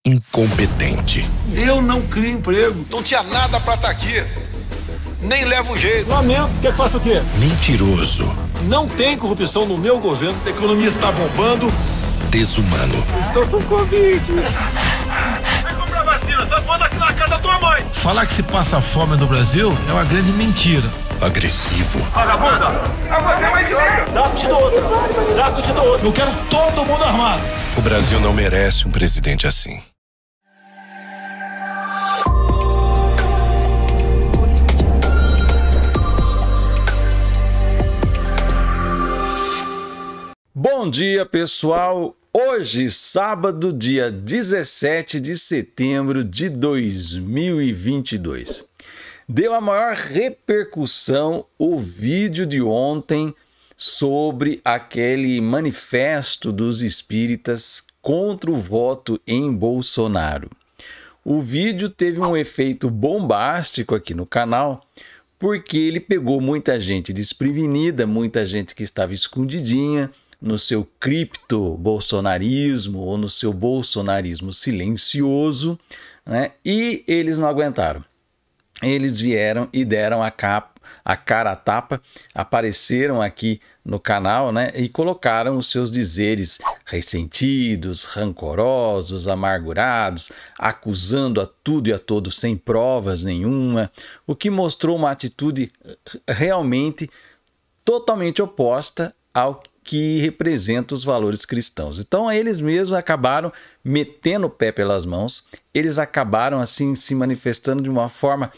incompetente. Eu não crio emprego. Não tinha nada pra estar aqui. Nem levo jeito. Lamento. Quer que faça o quê? Mentiroso. Não tem corrupção no meu governo. A economia está bombando. Desumano. Estou com Covid. Vai comprar vacina. Tá pondo aqui na casa da tua mãe. Falar que se passa fome no Brasil é uma grande mentira. Agressivo. Vagabunda. Você vai te dar. Dá que te dou outra. Dá que te dou outra. Eu quero todo mundo armado. O Brasil não merece um presidente assim. Bom dia, pessoal! Hoje, sábado, dia 17 de setembro de 2022. Deu a maior repercussão o vídeo de ontem sobre aquele manifesto dos espíritas contra o voto em Bolsonaro. O vídeo teve um efeito bombástico aqui no canal, porque ele pegou muita gente desprevenida, muita gente que estava escondidinha no seu cripto-bolsonarismo ou no seu bolsonarismo silencioso, né? E eles não aguentaram. Eles vieram e deram a cara a tapa, apareceram aqui no canal, né? E colocaram os seus dizeres ressentidos, rancorosos, amargurados, acusando a tudo e a todos sem provas nenhuma, o que mostrou uma atitude realmente totalmente oposta ao que representa os valores cristãos. Então eles mesmos acabaram metendo o pé pelas mãos, eles acabaram assim se manifestando de uma forma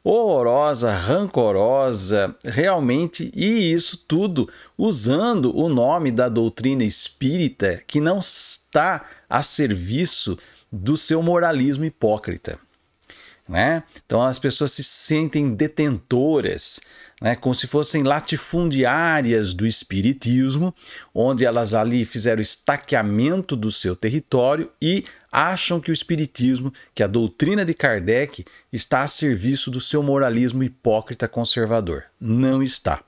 horrorosa, rancorosa, realmente, e isso tudo usando o nome da doutrina espírita que não está a serviço do seu moralismo hipócrita, né? Então as pessoas se sentem detentoras, né, como se fossem latifundiárias do espiritismo, onde elas ali fizeram estaqueamento do seu território e acham que o espiritismo, que a doutrina de Kardec está a serviço do seu moralismo hipócrita conservador. Não está.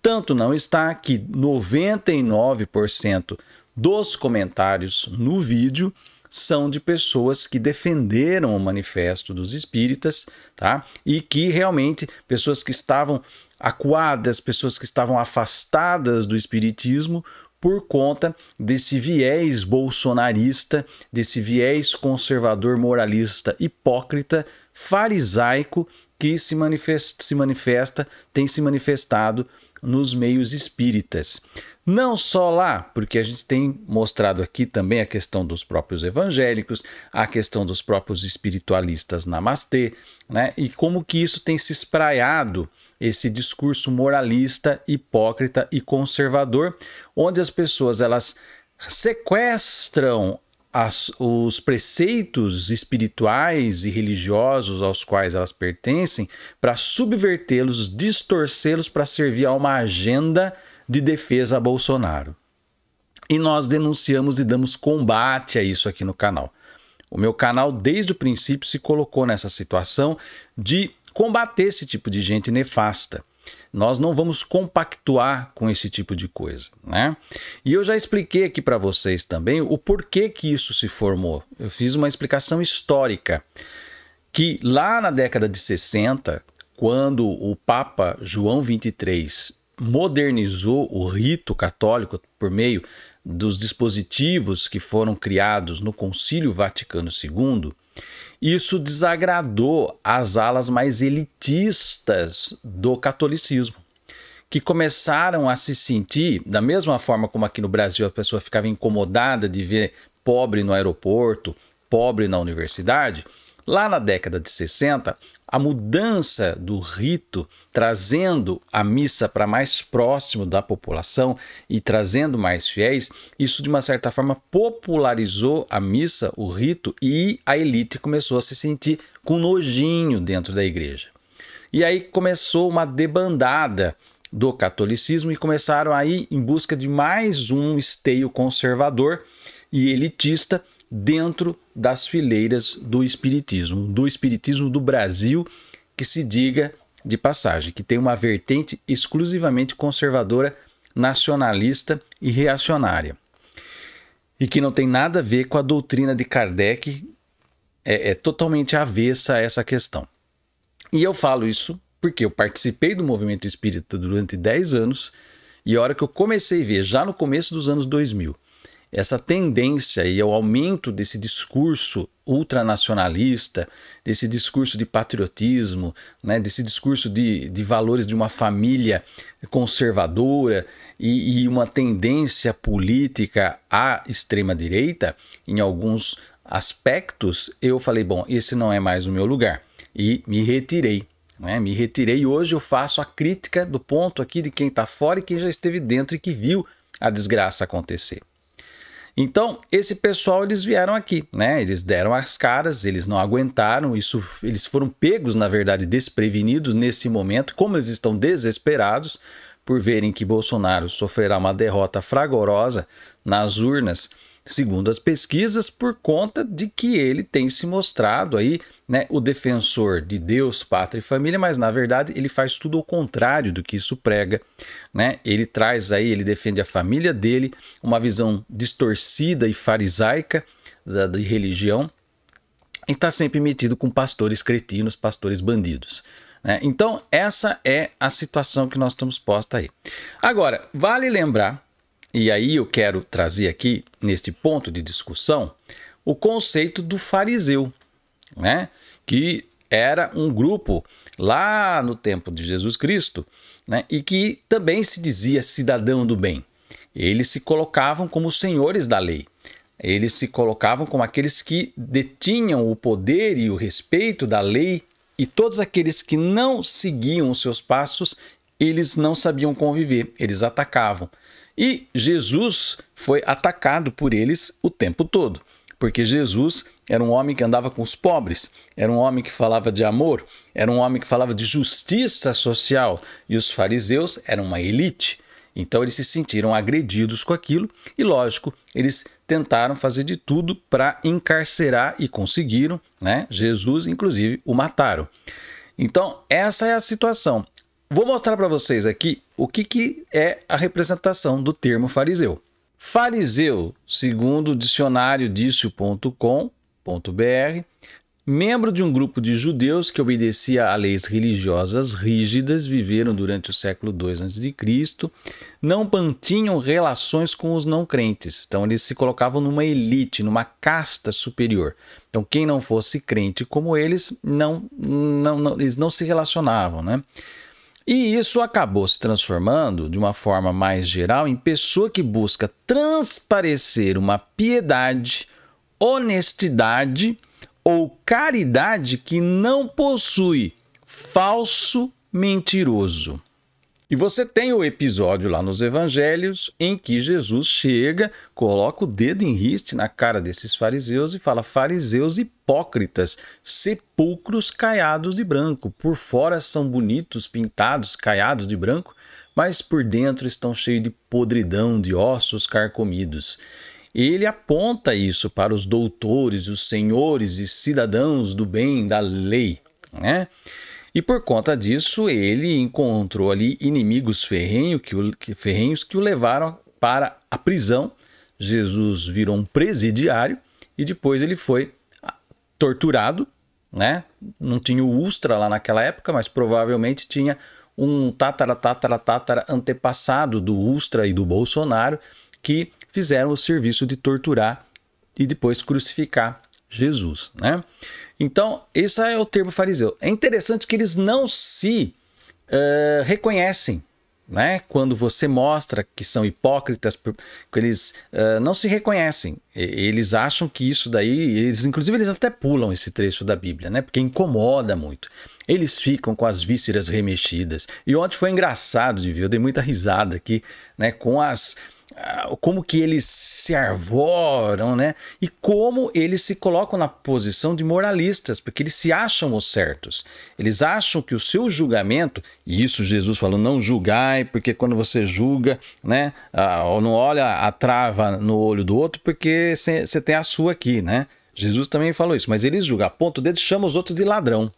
Tanto não está que 99% dos comentários no vídeo são de pessoas que defenderam o manifesto dos espíritas, tá? E que realmente, pessoas que estavam acuadas, pessoas que estavam afastadas do espiritismo por conta desse viés bolsonarista, desse viés conservador, moralista, hipócrita, farisaico que tem se manifestado nos meios espíritas. Não só lá, porque a gente tem mostrado aqui também a questão dos próprios evangélicos, a questão dos próprios espiritualistas namastê, né? E como que isso tem se espraiado, esse discurso moralista, hipócrita e conservador, onde as pessoas elas sequestram os preceitos espirituais e religiosos aos quais elas pertencem para subvertê-los, distorcê-los para servir a uma agenda de defesa a Bolsonaro. E nós denunciamos e damos combate a isso aqui no canal. O meu canal, desde o princípio, se colocou nessa situação de combater esse tipo de gente nefasta. Nós não vamos compactuar com esse tipo de coisa, né? E eu já expliquei aqui para vocês também o porquê que isso se formou. Eu fiz uma explicação histórica, que lá na década de 60, quando o Papa João XXIII modernizou o rito católico por meio dos dispositivos que foram criados no Concílio Vaticano II, isso desagradou as alas mais elitistas do catolicismo, que começaram a se sentir, da mesma forma como aqui no Brasil a pessoa ficava incomodada de ver pobre no aeroporto, pobre na universidade. Lá na década de 60, a mudança do rito, trazendo a missa para mais próximo da população e trazendo mais fiéis, isso de uma certa forma popularizou a missa, o rito, e a elite começou a se sentir com nojinho dentro da igreja. E aí começou uma debandada do catolicismo e começaram a ir em busca de mais um esteio conservador e elitista dentro das fileiras do espiritismo do Brasil, que se diga de passagem, que tem uma vertente exclusivamente conservadora, nacionalista e reacionária, e que não tem nada a ver com a doutrina de Kardec, é totalmente avessa a essa questão. E eu falo isso porque eu participei do movimento espírita durante 10 anos e a hora que eu comecei a ver, já no começo dos anos 2000, essa tendência e o aumento desse discurso ultranacionalista, desse discurso de patriotismo, né, desse discurso de valores de uma família conservadora e uma tendência política à extrema-direita, em alguns aspectos, eu falei, bom, esse não é mais o meu lugar. E me retirei. Me retirei e hoje eu faço a crítica do ponto aqui de quem está fora e quem já esteve dentro e que viu a desgraça acontecer. Então, esse pessoal, eles vieram aqui, né? Eles deram as caras, eles não aguentaram, eles foram pegos, na verdade, desprevenidos nesse momento, como eles estão desesperados por verem que Bolsonaro sofrerá uma derrota fragorosa nas urnas, segundo as pesquisas, por conta de que ele tem se mostrado aí, né, o defensor de Deus, pátria e família, mas na verdade ele faz tudo ao contrário do que isso prega, né? Ele traz aí, ele defende a família dele, uma visão distorcida e farisaica de religião, e está sempre metido com pastores cretinos, pastores bandidos, né? Então essa é a situação que nós estamos postos aí. Agora, vale lembrar, e aí eu quero trazer aqui, neste ponto de discussão, o conceito do fariseu, né? Que era um grupo lá no tempo de Jesus Cristo, né? E que também se dizia cidadão do bem. Eles se colocavam como senhores da lei. Eles se colocavam como aqueles que detinham o poder e o respeito da lei, e todos aqueles que não seguiam os seus passos, eles não sabiam conviver, eles atacavam. E Jesus foi atacado por eles o tempo todo, porque Jesus era um homem que andava com os pobres, era um homem que falava de amor, era um homem que falava de justiça social, e os fariseus eram uma elite. Então eles se sentiram agredidos com aquilo e, lógico, eles tentaram fazer de tudo para encarcerar e conseguiram, né? Jesus, inclusive, o mataram. Então essa é a situação. Vou mostrar para vocês aqui o que é a representação do termo fariseu. Fariseu, segundo o dicionário dicio.com.br, membro de um grupo de judeus que obedecia a leis religiosas rígidas, viveram durante o século II a.C., não mantinham relações com os não crentes. Então eles se colocavam numa elite, numa casta superior. Então quem não fosse crente como eles, eles não se relacionavam, né? E isso acabou se transformando, de uma forma mais geral, em pessoa que busca transparecer uma piedade, honestidade ou caridade que não possui, falso, mentiroso. E você tem o episódio lá nos evangelhos em que Jesus chega, coloca o dedo em riste na cara desses fariseus e fala: fariseus hipócritas, sepulcros caiados de branco. Por fora são bonitos, pintados, caiados de branco, mas por dentro estão cheios de podridão, de ossos carcomidos. Ele aponta isso para os doutores, os senhores e cidadãos do bem, da lei, né? E por conta disso, ele encontrou ali inimigos ferrenhos que o levaram para a prisão. Jesus virou um presidiário e depois ele foi torturado, né? Não tinha o Ustra lá naquela época, mas provavelmente tinha um tatara antepassado do Ustra e do Bolsonaro que fizeram o serviço de torturar e depois crucificar Jesus, né? Então, esse é o termo fariseu. É interessante que eles não se reconhecem, né? Quando você mostra que são hipócritas, eles não se reconhecem. Eles acham que isso daí, inclusive eles até pulam esse trecho da Bíblia, né? Porque incomoda muito. Eles ficam com as vísceras remexidas. E ontem foi engraçado de ver, eu dei muita risada aqui, né? Com como que eles se arvoram, né? E como eles se colocam na posição de moralistas, porque eles se acham os certos. Eles acham que o seu julgamento, e isso Jesus falou, não julgai, porque quando você julga, né, não olha a trava no olho do outro, porque você tem a sua aqui, né? Jesus também falou isso, mas eles julgam, apontam o dedo e chamam os outros de ladrão.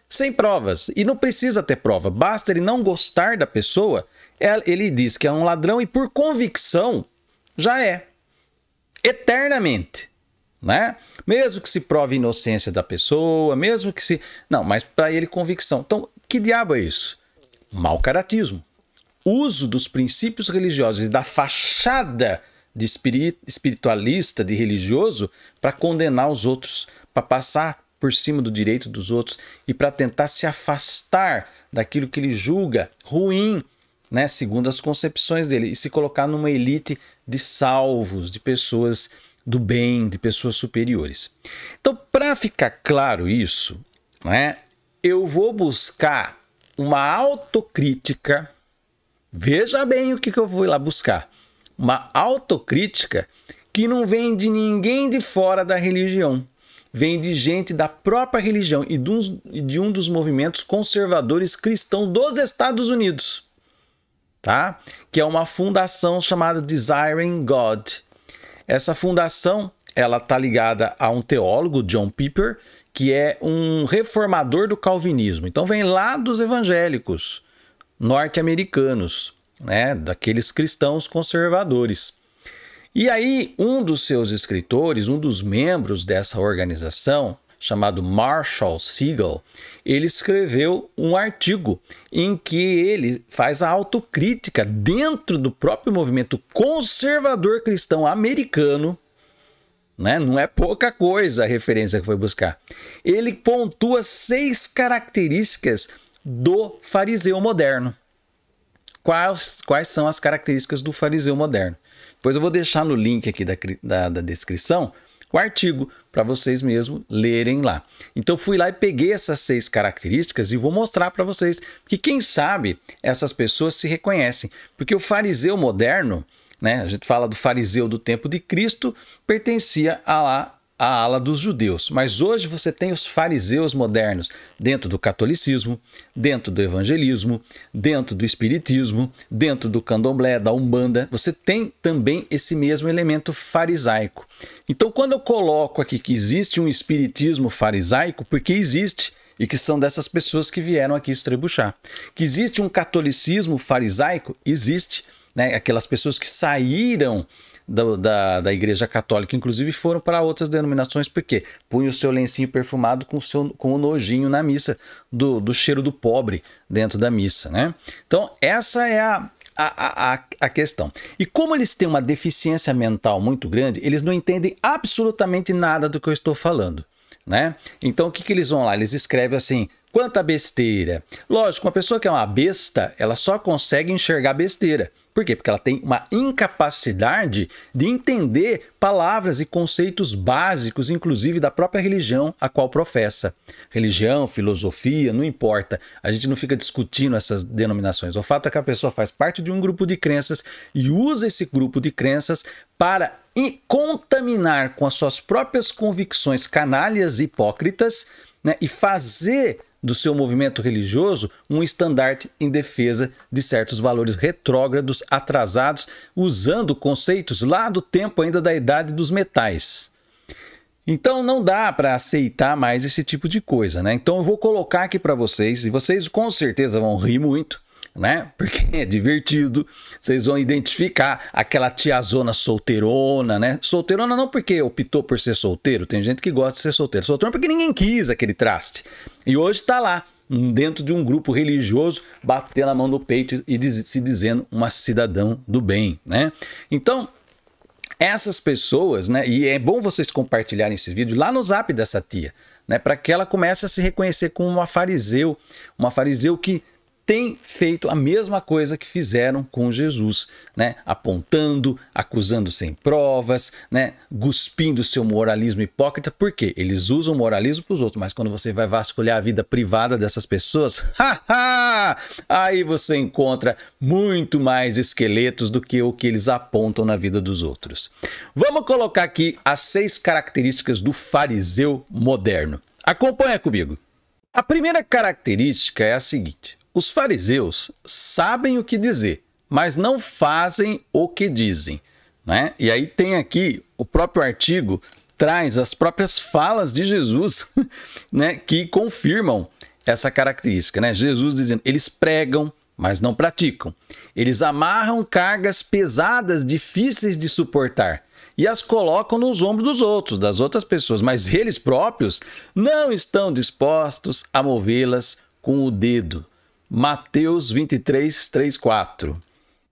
Sem provas, e não precisa ter prova, basta ele não gostar da pessoa, ele diz que é um ladrão e por convicção já é, eternamente, né? Mesmo que se prove a inocência da pessoa, mesmo que se... Não, mas para ele convicção. Então, que diabo é isso? Mau caratismo. Uso dos princípios religiosos e da fachada de espiritualista, de religioso, para condenar os outros, para passar por cima do direito dos outros e para tentar se afastar daquilo que ele julga ruim, né, segundo as concepções dele, e se colocar numa elite de salvos, de pessoas do bem, de pessoas superiores. Então, para ficar claro isso, né, eu vou buscar uma autocrítica. Veja bem o que eu fui lá buscar. Uma autocrítica que não vem de ninguém de fora da religião. Vem de gente da própria religião e de um dos movimentos conservadores cristãos dos Estados Unidos, tá? Que é uma fundação chamada Desiring God. Essa fundação, ela está ligada a um teólogo, John Piper, que é um reformador do calvinismo. Então vem lá dos evangélicos norte-americanos, né? Daqueles cristãos conservadores. E aí, um dos seus escritores, um dos membros dessa organização, chamado Marshall Segal, ele escreveu um artigo em que ele faz a autocrítica dentro do próprio movimento conservador cristão americano, né? Não é pouca coisa a referência que foi buscar. Ele pontua 6 características do fariseu moderno. Quais são as características do fariseu moderno? Depois eu vou deixar no link aqui da descrição o artigo para vocês mesmos lerem lá. Então fui lá e peguei essas 6 características e vou mostrar para vocês que quem sabe essas pessoas se reconhecem. Porque o fariseu moderno, né, a gente fala do fariseu do tempo de Cristo, pertencia à ala dos judeus. Mas hoje você tem os fariseus modernos dentro do catolicismo, dentro do evangelismo, dentro do espiritismo, dentro do candomblé, da umbanda. Você tem também esse mesmo elemento farisaico. Então, quando eu coloco aqui que existe um espiritismo farisaico, porque existe, e que são dessas pessoas que vieram aqui estrebuchar. Que existe um catolicismo farisaico, existe, né? Aquelas pessoas que saíram da Igreja Católica, inclusive foram para outras denominações, porque punham o seu lencinho perfumado com o nojinho na missa, do cheiro do pobre dentro da missa, né? Então, essa é a questão. E como eles têm uma deficiência mental muito grande, eles não entendem absolutamente nada do que eu estou falando, né? Então, o que eles vão lá? Eles escrevem assim: quanta besteira. Lógico, uma pessoa que é uma besta, ela só consegue enxergar besteira. Por quê? Porque ela tem uma incapacidade de entender palavras e conceitos básicos, inclusive da própria religião a qual professa. Religião, filosofia, não importa. A gente não fica discutindo essas denominações. O fato é que a pessoa faz parte de um grupo de crenças e usa esse grupo de crenças para contaminar com as suas próprias convicções canalhas e hipócritas, né, e fazer do seu movimento religioso um estandarte em defesa de certos valores retrógrados, atrasados, usando conceitos lá do tempo ainda da idade dos metais. Então não dá para aceitar mais esse tipo de coisa, né? Então eu vou colocar aqui para vocês, e vocês com certeza vão rir muito, né? Porque é divertido, vocês vão identificar aquela tiazona solteirona, né? Solteirona não porque optou por ser solteiro, tem gente que gosta de ser solteiro. Solteirona porque ninguém quis aquele traste. E hoje está lá, dentro de um grupo religioso, batendo a mão no peito e se dizendo uma cidadã do bem, né? Então, essas pessoas, né? E é bom vocês compartilharem esse vídeo lá no zap dessa tia, né? Para que ela comece a se reconhecer como uma fariseu que tem feito a mesma coisa que fizeram com Jesus, né? Apontando, acusando sem provas, né? Cuspindo seu moralismo hipócrita. Por quê? Eles usam o moralismo para os outros, mas quando você vai vasculhar a vida privada dessas pessoas, aí você encontra muito mais esqueletos do que o que eles apontam na vida dos outros. Vamos colocar aqui as 6 características do fariseu moderno. Acompanha comigo. A primeira característica é a seguinte: os fariseus sabem o que dizer, mas não fazem o que dizem, né? E aí tem aqui, o próprio artigo traz as próprias falas de Jesus, né, que confirmam essa característica, né? Jesus dizendo: eles pregam, mas não praticam. Eles amarram cargas pesadas, difíceis de suportar, e as colocam nos ombros dos outros, das outras pessoas, mas eles próprios não estão dispostos a movê-las com o dedo. Mateus 23, 3, 4.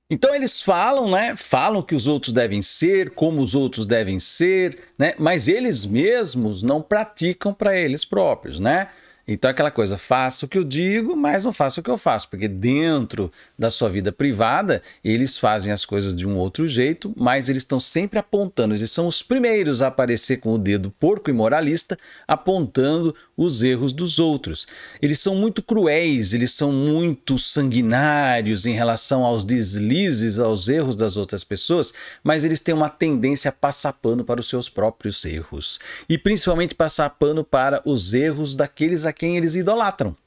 Então eles falam, né? Falam que os outros devem ser, como os outros devem ser, né? Mas eles mesmos não praticam para eles próprios, né? Então aquela coisa, faço o que eu digo, mas não faço o que eu faço, porque dentro da sua vida privada, eles fazem as coisas de um outro jeito, mas eles estão sempre apontando, eles são os primeiros a aparecer com o dedo porco e moralista, apontando os erros dos outros. Eles são muito cruéis, eles são muito sanguinários em relação aos deslizes, aos erros das outras pessoas, mas eles têm uma tendência a passar pano para os seus próprios erros. E principalmente passar pano para os erros daqueles a quem eles idolatram.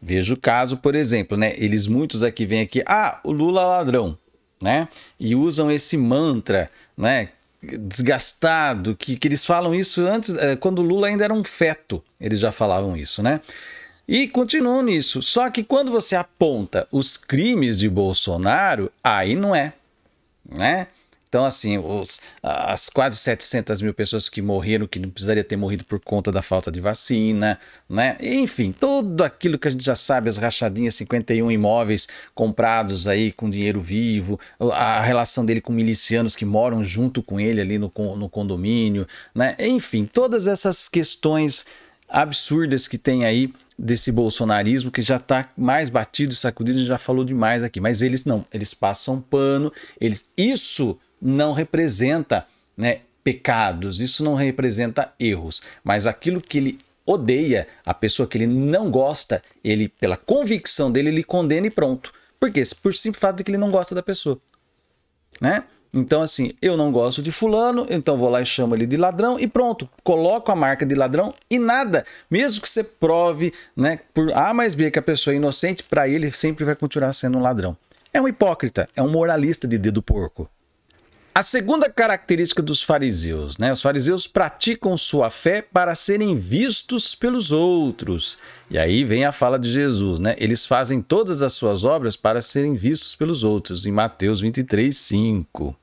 Veja o caso, por exemplo, né? Muitos aqui vêm aqui, o Lula é ladrão, né? E usam esse mantra, né? Desgastado, que eles falam isso antes, quando o Lula ainda era um feto, eles já falavam isso, né? E continuam nisso. Só que quando você aponta os crimes de Bolsonaro, aí não é, né? Então, assim, as quase 700 mil pessoas que morreram, que não precisaria ter morrido por conta da falta de vacina, né? Enfim, tudo aquilo que a gente já sabe, as rachadinhas, 51 imóveis comprados aí com dinheiro vivo, a relação dele com milicianos que moram junto com ele ali no condomínio, né? Enfim, todas essas questões absurdas que tem aí desse bolsonarismo que já está mais batido e sacudido, a gente já falou demais aqui, mas eles não, eles passam pano, isso não representa, né, pecados, isso não representa erros, mas aquilo que ele odeia, a pessoa que ele não gosta, ele, pela convicção dele, ele condena e pronto. Por quê? Por simples fato de que ele não gosta da pessoa, né? Então, assim, eu não gosto de fulano, então vou lá e chamo ele de ladrão e pronto, coloco a marca de ladrão e nada. Mesmo que você prove, né, por A mais B que a pessoa é inocente, para ele sempre vai continuar sendo um ladrão. É um hipócrita, é um moralista de dedo porco. A segunda característica dos fariseus, né? Os fariseus praticam sua fé para serem vistos pelos outros. E aí vem a fala de Jesus, né? Eles fazem todas as suas obras para serem vistos pelos outros, em Mateus 23, 5.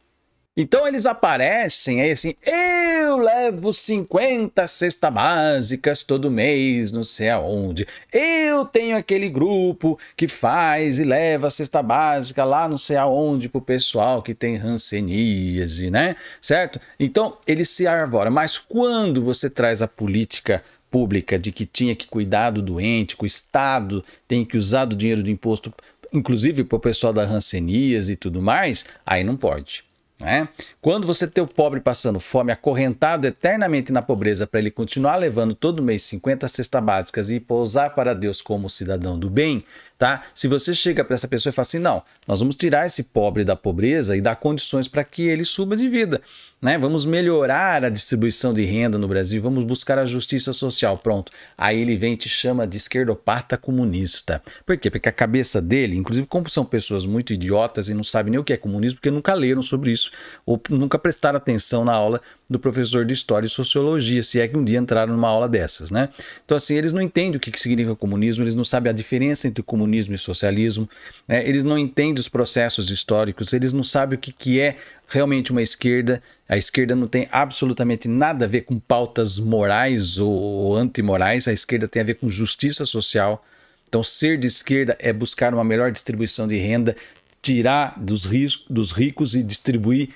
Então eles aparecem aí assim, eu levo 50 cestas básicas todo mês, não sei aonde. Eu tenho aquele grupo que faz e leva a cesta básica lá não sei aonde pro pessoal que tem hanseníase, né? Certo? Então eles se arvoram. Mas quando você traz a política pública de que tinha que cuidar do doente, que o Estado tem que usar do dinheiro do imposto, inclusive para o pessoal da hanseníase e tudo mais, aí não pode. né? Quando você tem o pobre passando fome, acorrentado eternamente na pobreza para ele continuar levando todo mês 50 cestas básicas e pousar para Deus como cidadão do bem, tá? Se você chega para essa pessoa e fala assim, não, nós vamos tirar esse pobre da pobreza e dar condições para que ele suba de vida, né? Vamos melhorar a distribuição de renda no Brasil, vamos buscar a justiça social, pronto. Aí ele vem e te chama de esquerdopata comunista. Por quê? Porque a cabeça dele, inclusive como são pessoas muito idiotas e não sabem nem o que é comunismo, porque nunca leram sobre isso, ou nunca prestaram atenção na aula do professor de História e Sociologia, se é que um dia entraram numa aula dessas, né? Então assim, eles não entendem o que significa comunismo, eles não sabem a diferença entre comunismo e socialismo, né? Eles não entendem os processos históricos, eles não sabem o que é realmente uma esquerda. A esquerda não tem absolutamente nada a ver com pautas morais ou antimorais, a esquerda tem a ver com justiça social. Então ser de esquerda é buscar uma melhor distribuição de renda, tirar dos ricos e distribuir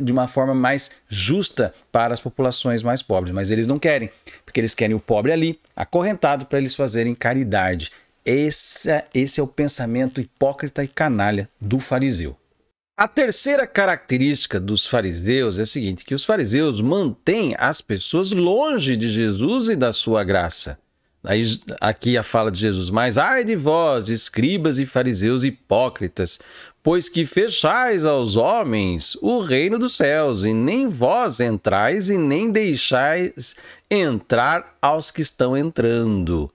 de uma forma mais justa para as populações mais pobres. Mas eles não querem, porque eles querem o pobre ali, acorrentado, para eles fazerem caridade. Esse é o pensamento hipócrita e canalha do fariseu. A terceira característica dos fariseus é a seguinte, que os fariseus mantêm as pessoas longe de Jesus e da sua graça. Aí, aqui a fala de Jesus, mas ai de vós, escribas e fariseus hipócritas, pois que fechais aos homens o reino dos céus, e nem vós entrais e nem deixais entrar aos que estão entrando.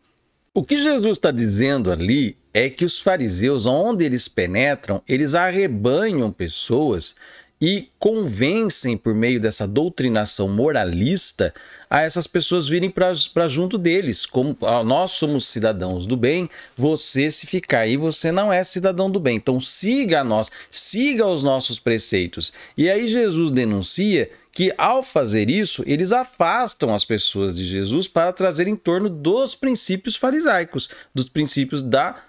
O que Jesus está dizendo ali é que os fariseus, onde eles penetram, eles arrebanham pessoas e convencem, por meio dessa doutrinação moralista, a essas pessoas virem para junto deles. Como nós somos cidadãos do bem, você, se ficar aí, você não é cidadão do bem. Então siga a nós, siga os nossos preceitos. E aí Jesus denuncia que, ao fazer isso, eles afastam as pessoas de Jesus para trazer em torno dos princípios farisaicos, dos princípios da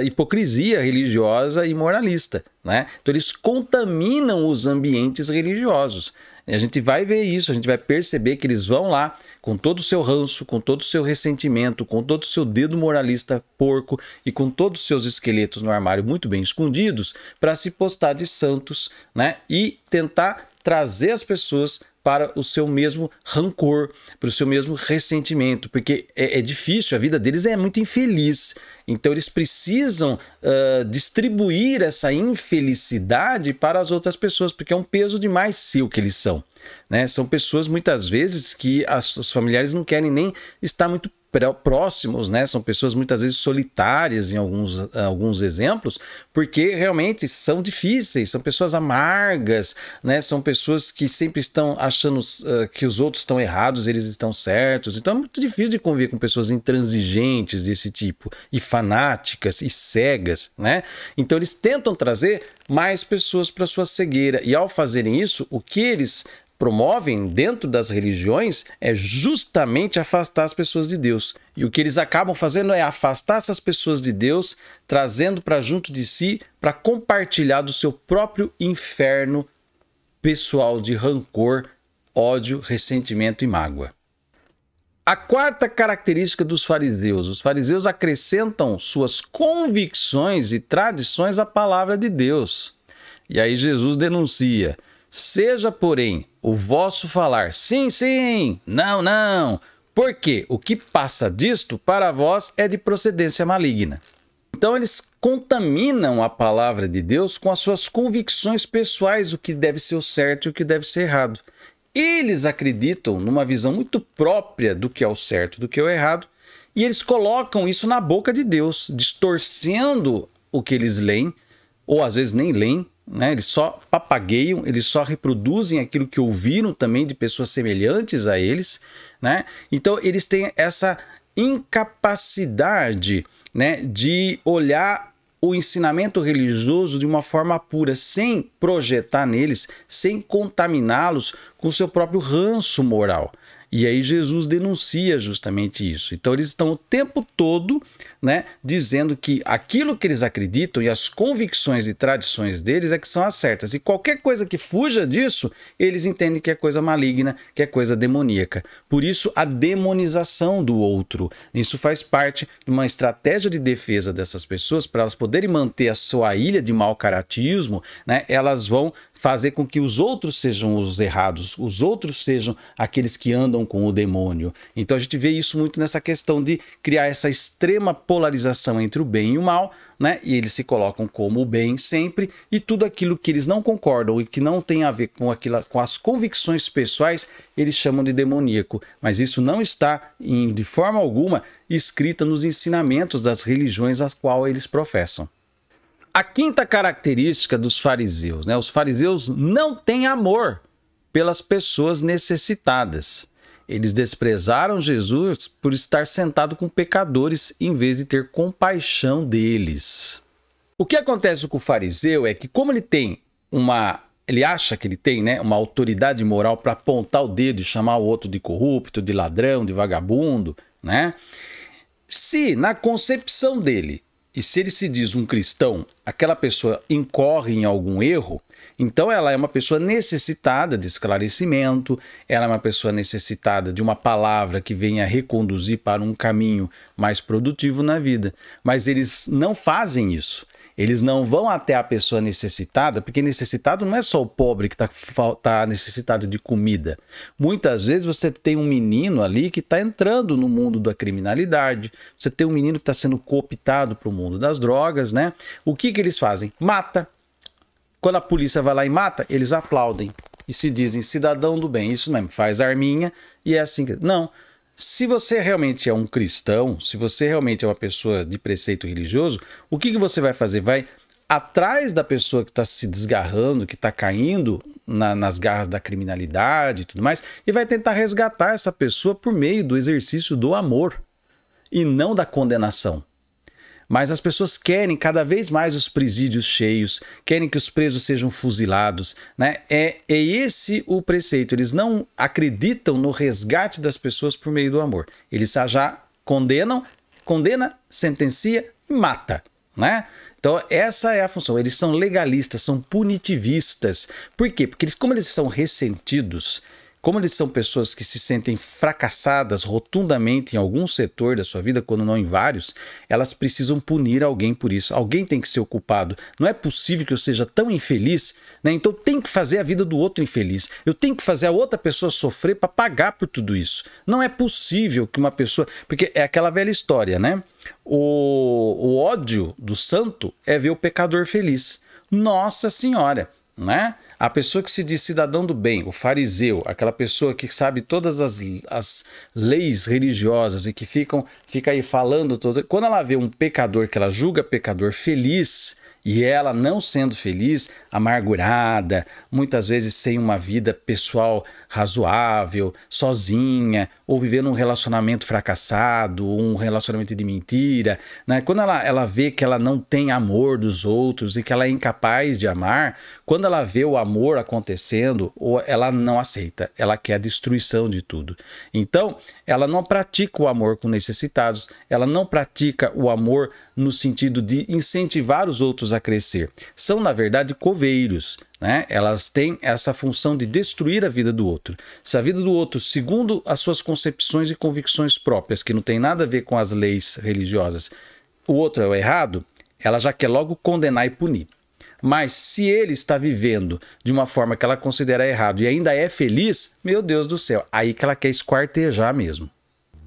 hipocrisia religiosa e moralista, né? Então eles contaminam os ambientes religiosos. E a gente vai ver isso, a gente vai perceber que eles vão lá com todo o seu ranço, com todo o seu ressentimento, com todo o seu dedo moralista porco e com todos os seus esqueletos no armário muito bem escondidos para se postar de santos, né? E tentar trazer as pessoas para o seu mesmo rancor, para o seu mesmo ressentimento, porque é difícil, a vida deles é muito infeliz. Então eles precisam distribuir essa infelicidade para as outras pessoas, porque é um peso demais seu que eles são, né? São pessoas muitas vezes que os familiares não querem nem estar muito próximos, né? São pessoas muitas vezes solitárias em alguns exemplos, porque realmente são difíceis, são pessoas amargas, né? São pessoas que sempre estão achando que os outros estão errados, eles estão certos. Então é muito difícil de conviver com pessoas intransigentes desse tipo, e fanáticas e cegas, né? Então eles tentam trazer mais pessoas para sua cegueira, e ao fazerem isso, o que eles promovem dentro das religiões é justamente afastar as pessoas de Deus. E o que eles acabam fazendo é afastar essas pessoas de Deus, trazendo para junto de si, para compartilhar do seu próprio inferno pessoal de rancor, ódio, ressentimento e mágoa. A quarta característica dos fariseus: os fariseus acrescentam suas convicções e tradições à palavra de Deus. E aí Jesus denuncia: seja, porém, o vosso falar sim, sim, não, não, porque o que passa disto para vós é de procedência maligna. Então eles contaminam a palavra de Deus com as suas convicções pessoais, o que deve ser o certo e o que deve ser errado. Eles acreditam numa visão muito própria do que é o certo e do que é o errado, e eles colocam isso na boca de Deus, distorcendo o que eles leem, ou às vezes nem leem, né? Eles só papagueiam, eles só reproduzem aquilo que ouviram também de pessoas semelhantes a eles, né? Então eles têm essa incapacidade, né, de olhar o ensinamento religioso de uma forma pura, sem projetar neles, sem contaminá-los com o seu próprio ranço moral. E aí Jesus denuncia justamente isso. Então eles estão o tempo todo, né, dizendo que aquilo que eles acreditam e as convicções e tradições deles é que são as certas. E qualquer coisa que fuja disso, eles entendem que é coisa maligna, que é coisa demoníaca. Por isso a demonização do outro. Isso faz parte de uma estratégia de defesa dessas pessoas, para elas poderem manter a sua ilha de mau caratismo, né? Elas vão fazer com que os outros sejam os errados, os outros sejam aqueles que andam com o demônio. Então a gente vê isso muito nessa questão de criar essa extrema polarização entre o bem e o mal, né? E eles se colocam como o bem sempre, e tudo aquilo que eles não concordam e que não tem a ver com as convicções pessoais, eles chamam de demoníaco. Mas isso não está, de forma alguma, escrita nos ensinamentos das religiões às quais eles professam. A quinta característica dos fariseus, né? Os fariseus não têm amor pelas pessoas necessitadas. Eles desprezaram Jesus por estar sentado com pecadores em vez de ter compaixão deles. O que acontece com o fariseu é que, como ele acha que ele tem, né, uma autoridade moral para apontar o dedo e chamar o outro de corrupto, de ladrão, de vagabundo, né? Se na concepção dele, e se ele se diz um cristão, aquela pessoa incorre em algum erro, então ela é uma pessoa necessitada de esclarecimento, ela é uma pessoa necessitada de uma palavra que venha reconduzir para um caminho mais produtivo na vida. Mas eles não fazem isso. Eles não vão até a pessoa necessitada, porque necessitado não é só o pobre que está necessitado de comida. Muitas vezes você tem um menino ali que está entrando no mundo da criminalidade, você tem um menino que está sendo cooptado para o mundo das drogas, né? O que eles fazem? Mata. Quando a polícia vai lá e mata, eles aplaudem e se dizem cidadão do bem. Isso mesmo, faz arminha e é assim. Não. Se você realmente é um cristão, se você realmente é uma pessoa de preceito religioso, o que você vai fazer? Vai atrás da pessoa que está se desgarrando, que está caindo nas garras da criminalidade e tudo mais, e vai tentar resgatar essa pessoa por meio do exercício do amor e não da condenação. Mas as pessoas querem cada vez mais os presídios cheios, querem que os presos sejam fuzilados, né? É esse o preceito. Eles não acreditam no resgate das pessoas por meio do amor. Eles já condena, sentencia e mata, né? Então essa é a função. Eles são legalistas, são punitivistas. Por quê? Porque como eles são ressentidos, como eles são pessoas que se sentem fracassadas rotundamente em algum setor da sua vida, quando não em vários, elas precisam punir alguém por isso. Alguém tem que ser o culpado. Não é possível que eu seja tão infeliz, né? Então tem que fazer a vida do outro infeliz. Eu tenho que fazer a outra pessoa sofrer para pagar por tudo isso. Não é possível que uma pessoa... Porque é aquela velha história, né? O ódio do santo é ver o pecador feliz. Nossa Senhora! Né? A pessoa que se diz cidadão do bem, o fariseu, aquela pessoa que sabe todas as leis religiosas e que fica aí falando todo. Quando ela vê um pecador que ela julga pecador feliz e ela não sendo feliz, amargurada, muitas vezes sem uma vida pessoal razoável, sozinha, ou vivendo um relacionamento fracassado, um relacionamento de mentira, né? Quando ela vê que ela não tem amor dos outros e que ela é incapaz de amar, quando ela vê o amor acontecendo, ela não aceita, ela quer a destruição de tudo. Então, ela não pratica o amor com necessitados, ela não pratica o amor no sentido de incentivar os outros a crescer. São, na verdade, coveiros, né? Elas têm essa função de destruir a vida do outro. Se a vida do outro, segundo as suas concepções e convicções próprias, que não tem nada a ver com as leis religiosas, o outro é o errado, ela já quer logo condenar e punir. Mas se ele está vivendo de uma forma que ela considera errado e ainda é feliz, meu Deus do céu, aí que ela quer esquartejar mesmo.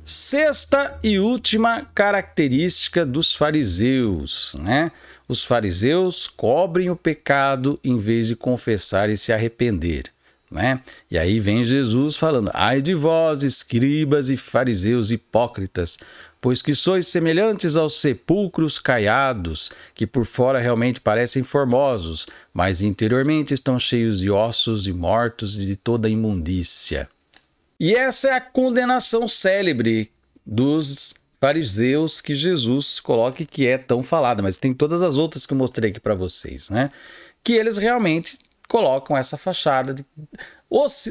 Sexta e última característica dos fariseus, né? Os fariseus cobrem o pecado em vez de confessar e se arrepender, né? E aí vem Jesus falando: ai de vós, escribas e fariseus hipócritas, pois que sois semelhantes aos sepulcros caiados, que por fora realmente parecem formosos, mas interiormente estão cheios de ossos de mortos e de toda imundícia. E essa é a condenação célebre dos fariseus que Jesus coloca, que é tão falada, mas tem todas as outras que eu mostrei aqui para vocês, né? Que eles realmente colocam essa fachada de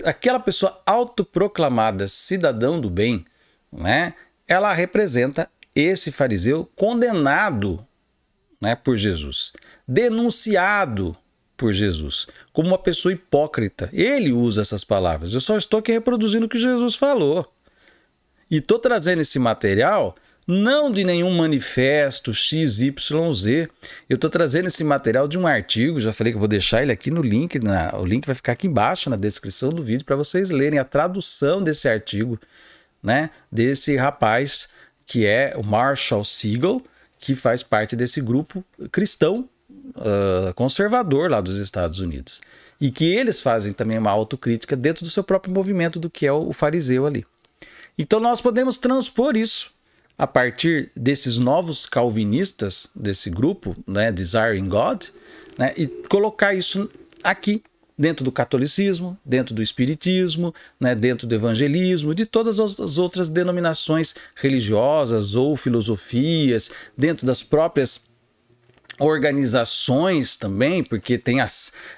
aquela pessoa autoproclamada cidadão do bem, né? Ela representa esse fariseu condenado, né, por Jesus, denunciado por Jesus, como uma pessoa hipócrita. Ele usa essas palavras. Eu só estou aqui reproduzindo o que Jesus falou. E estou trazendo esse material não de nenhum manifesto XYZ. Eu estou trazendo esse material de um artigo, já falei que eu vou deixar ele aqui no link, o link vai ficar aqui embaixo na descrição do vídeo para vocês lerem a tradução desse artigo, né, desse rapaz que é o Marshall Segal, que faz parte desse grupo cristão conservador lá dos Estados Unidos, e que eles fazem também uma autocrítica dentro do seu próprio movimento do que é o fariseu ali. Então nós podemos transpor isso a partir desses novos calvinistas desse grupo, né, Desiring God, né, e colocar isso aqui dentro do catolicismo, dentro do espiritismo, né, dentro do evangelismo, de todas as outras denominações religiosas ou filosofias, dentro das próprias organizações também, porque tem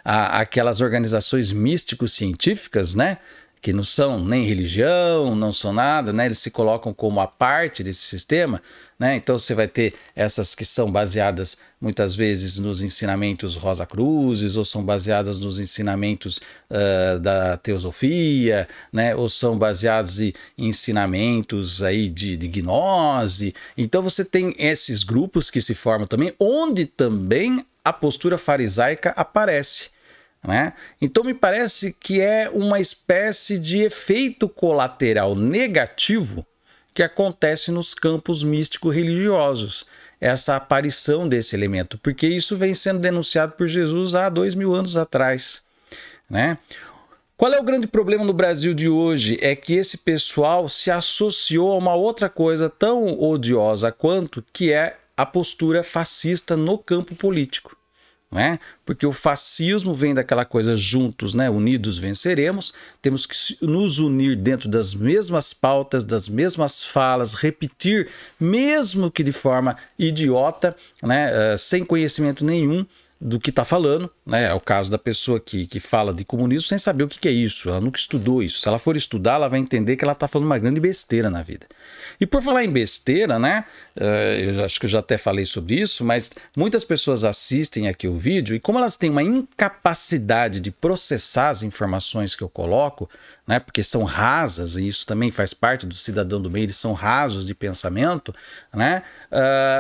aquelas organizações místico-científicas, né, que não são nem religião, não são nada, né? Eles se colocam como a parte desse sistema, né? Então você vai ter essas que são baseadas muitas vezes nos ensinamentos Rosacruzes, ou são baseadas nos ensinamentos da teosofia, né? Ou são baseados em ensinamentos aí de gnose. Então você tem esses grupos que se formam também, onde também a postura farisaica aparece, né? Então me parece que é uma espécie de efeito colateral negativo que acontece nos campos místico-religiosos, essa aparição desse elemento, porque isso vem sendo denunciado por Jesus há 2000 anos atrás, né? Qual é o grande problema no Brasil de hoje? É que esse pessoal se associou a uma outra coisa tão odiosa quanto, que é a postura fascista no campo político. né? Porque o fascismo vem daquela coisa juntos, né? Unidos venceremos. Temos que nos unir dentro das mesmas pautas, das mesmas falas, repetir, mesmo que de forma idiota, né? Sem conhecimento nenhum do que está falando, né? É o caso da pessoa que fala de comunismo sem saber o que é isso, ela nunca estudou isso. Se ela for estudar, ela vai entender que ela está falando uma grande besteira na vida. E por falar em besteira, né? Eu acho que eu já até falei sobre isso, mas muitas pessoas assistem aqui o vídeo e como elas têm uma incapacidade de processar as informações que eu coloco, né? Porque são rasas, e isso também faz parte do cidadão do meio, eles são rasos de pensamento, né?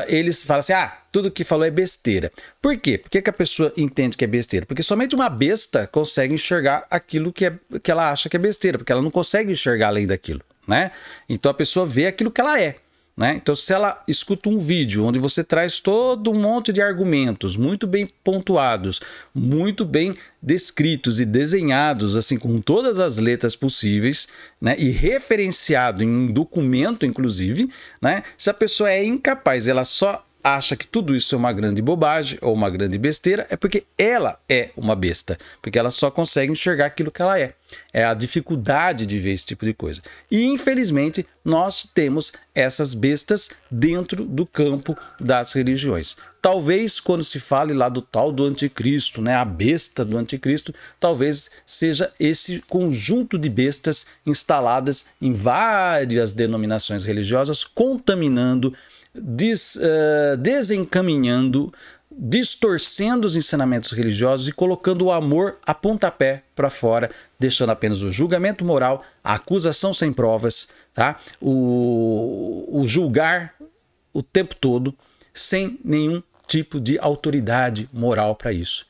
Eles falam assim, tudo que falou é besteira. Por quê? Por que a pessoa entende que é besteira? Porque somente uma besta consegue enxergar aquilo que ela acha que é besteira, porque ela não consegue enxergar além daquilo, né? Então a pessoa vê aquilo que ela é, né? Então se ela escuta um vídeo onde você traz todo um monte de argumentos muito bem pontuados, muito bem descritos e desenhados, assim, com todas as letras possíveis, né? E referenciado em um documento, inclusive, né? Se a pessoa é incapaz, ela só acha que tudo isso é uma grande bobagem ou uma grande besteira, é porque ela é uma besta, porque ela só consegue enxergar aquilo que ela é. É a dificuldade de ver esse tipo de coisa. E infelizmente nós temos essas bestas dentro do campo das religiões. Talvez quando se fale lá do tal do anticristo, né, a besta do anticristo, talvez seja esse conjunto de bestas instaladas em várias denominações religiosas, contaminando, desencaminhando, distorcendo os ensinamentos religiosos e colocando o amor a pontapé para fora, deixando apenas o julgamento moral, a acusação sem provas, tá? o julgar o tempo todo, sem nenhum tipo de autoridade moral para isso.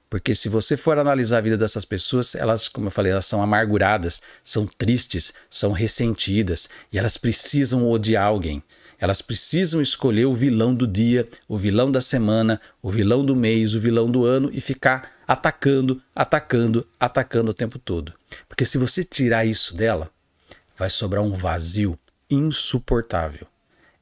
Porque se você for analisar a vida dessas pessoas, elas, como eu falei, elas são amarguradas, são tristes, são ressentidas e elas precisam odiar alguém. Elas precisam escolher o vilão do dia, o vilão da semana, o vilão do mês, o vilão do ano e ficar atacando, atacando, atacando o tempo todo. Porque se você tirar isso dela, vai sobrar um vazio insuportável.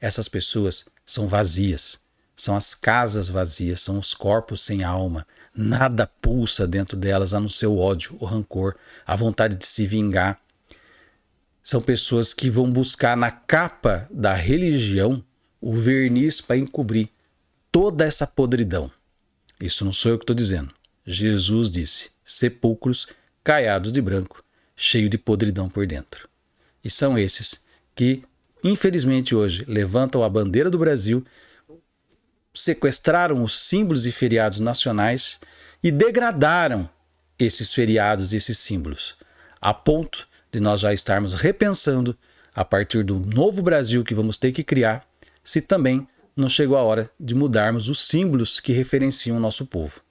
Essas pessoas são vazias, são as casas vazias, são os corpos sem alma. Nada pulsa dentro delas a não ser o ódio, o rancor, a vontade de se vingar. São pessoas que vão buscar na capa da religião o verniz para encobrir toda essa podridão. Isso não sou eu que estou dizendo. Jesus disse, sepulcros caiados de branco, cheio de podridão por dentro. E são esses que, infelizmente hoje, levantam a bandeira do Brasil, sequestraram os símbolos e feriados nacionais e degradaram esses feriados e esses símbolos, a ponto de nós já estarmos repensando, a partir do novo Brasil que vamos ter que criar, se também não chegou a hora de mudarmos os símbolos que referenciam o nosso povo.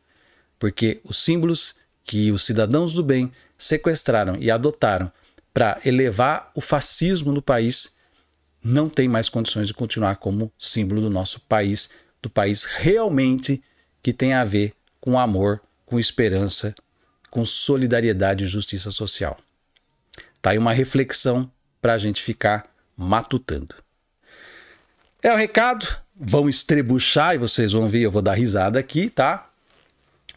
Porque os símbolos que os cidadãos do bem sequestraram e adotaram para elevar o fascismo no país, não tem mais condições de continuar como símbolo do nosso país, do país realmente que tem a ver com amor, com esperança, com solidariedade e justiça social. Tá aí uma reflexão para a gente ficar matutando. É o recado, vão estrebuchar e vocês vão ver, eu vou dar risada aqui, tá?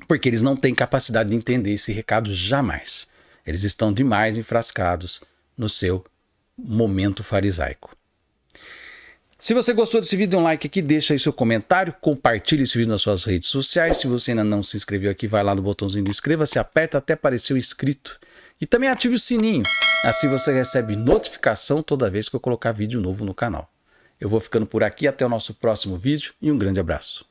Porque eles não têm capacidade de entender esse recado jamais. Eles estão demais enfrascados no seu momento farisaico. Se você gostou desse vídeo, dê um like aqui, deixa aí seu comentário, compartilhe esse vídeo nas suas redes sociais. Se você ainda não se inscreveu aqui, vai lá no botãozinho do inscreva-se, aperta até aparecer o inscrito. E também ative o sininho, assim você recebe notificação toda vez que eu colocar vídeo novo no canal. Eu vou ficando por aqui, até o nosso próximo vídeo e um grande abraço.